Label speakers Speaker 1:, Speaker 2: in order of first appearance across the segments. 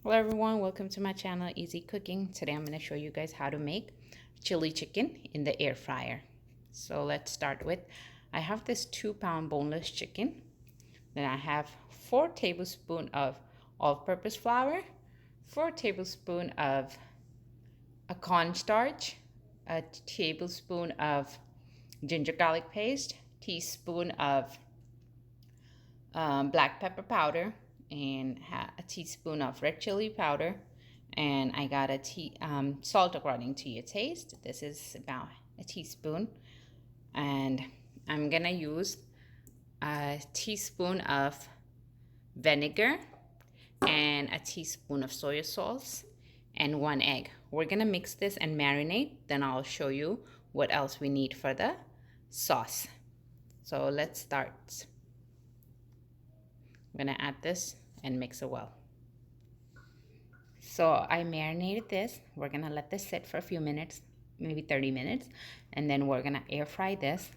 Speaker 1: Hello everyone, welcome to my channel Easy Cooking. Today I'm going to show you guys how to make chili chicken in the air fryer. So let's start with, I have this 2-pound boneless chicken. Then I have 4 tablespoons of all-purpose flour, 4 tablespoons of a cornstarch, a tablespoon of ginger garlic paste, teaspoon of black pepper powder, and a teaspoon of red chili powder, and I got a salt according to your taste. This is about a teaspoon, and I'm gonna use a teaspoon of vinegar and a teaspoon of soya sauce and 1 egg. We're gonna mix this and marinate, then I'll show you what else we need for the sauce. So let's start. I'm gonna add this and mix it well. So I marinated this. We're gonna let this sit for a few minutes, maybe 30 minutes, and then we're gonna air fry this.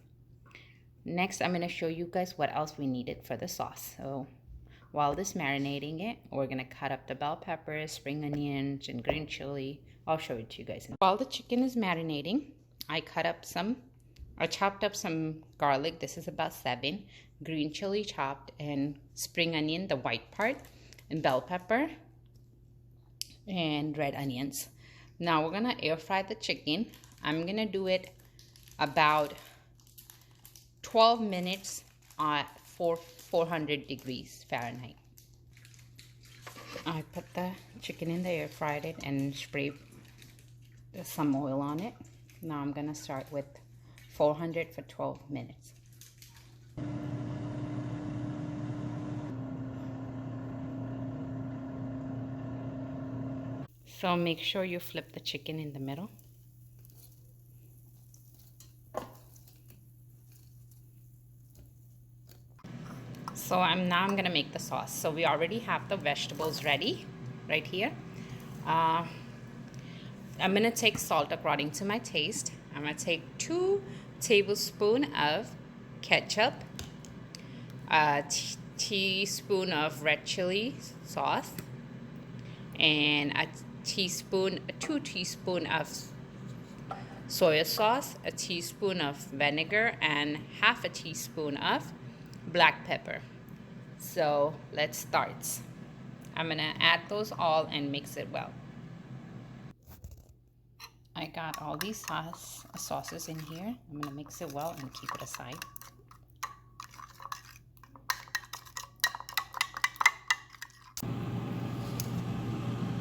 Speaker 1: Next, I'm gonna show you guys what else we needed for the sauce. So while this marinating it, we're gonna cut up the bell peppers, spring onions, and green chili. I'll show it to you guys. While the chicken is marinating, I chopped up some garlic. This is about 7, green chili chopped, and spring onion, the white part, and bell pepper, and red onions. Now we're gonna air fry the chicken. I'm gonna do it about 12 minutes at 400 degrees Fahrenheit. I put the chicken in the air, fried it, and sprayed some oil on it. Now I'm gonna start with 400 for 12 minutes. So make sure you flip the chicken in the middle. So I'm gonna make the sauce. So we already have the vegetables ready right here. I'm gonna take salt according to my taste. I'm gonna take 2 tablespoons of ketchup, a teaspoon of red chili sauce, and 2 teaspoons of soya sauce, a teaspoon of vinegar, and half a teaspoon of black pepper. So let's start. I'm gonna add those all and mix it well. I got all these sauces in here. I'm gonna mix it well and keep it aside.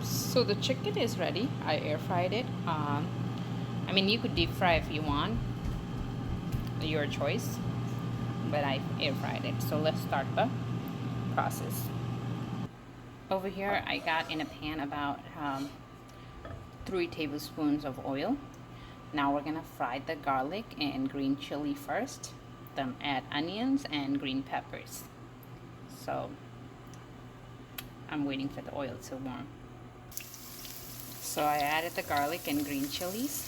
Speaker 1: So the chicken is ready. I air fried it. I mean, you could deep fry if you want, your choice, but I air fried it. So let's start the process. Over here I got in a pan about 3 tablespoons of oil. Now we're gonna fry the garlic and green chili first, then add onions and green peppers. So I'm waiting for the oil to warm. So I added the garlic and green chilies.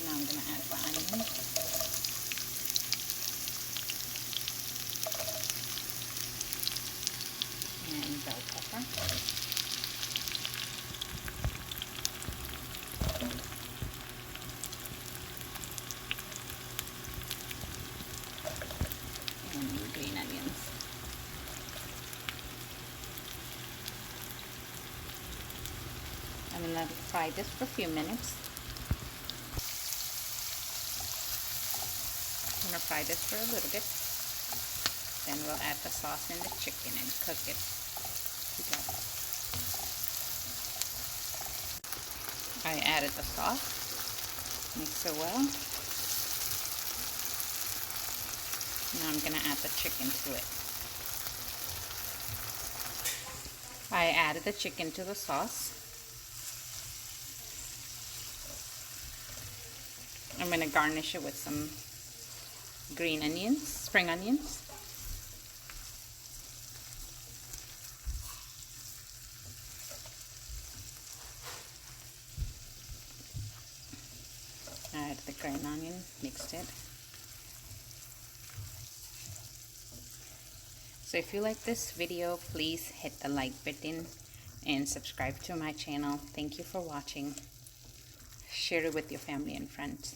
Speaker 1: Now I'm gonna add the onions. And bell pepper. And green onions. I'm gonna fry this for a few minutes. I'm gonna fry this for a little bit. Then we'll add the sauce in the chicken and cook it together. I added the sauce, mix it well. Now I'm gonna add the chicken to it. I added the chicken to the sauce. I'm gonna garnish it with some green onions, spring onions. Add the green onion, mixed it. So if you like this video, please hit the like button and subscribe to my channel. Thank you for watching. Share it with your family and friends.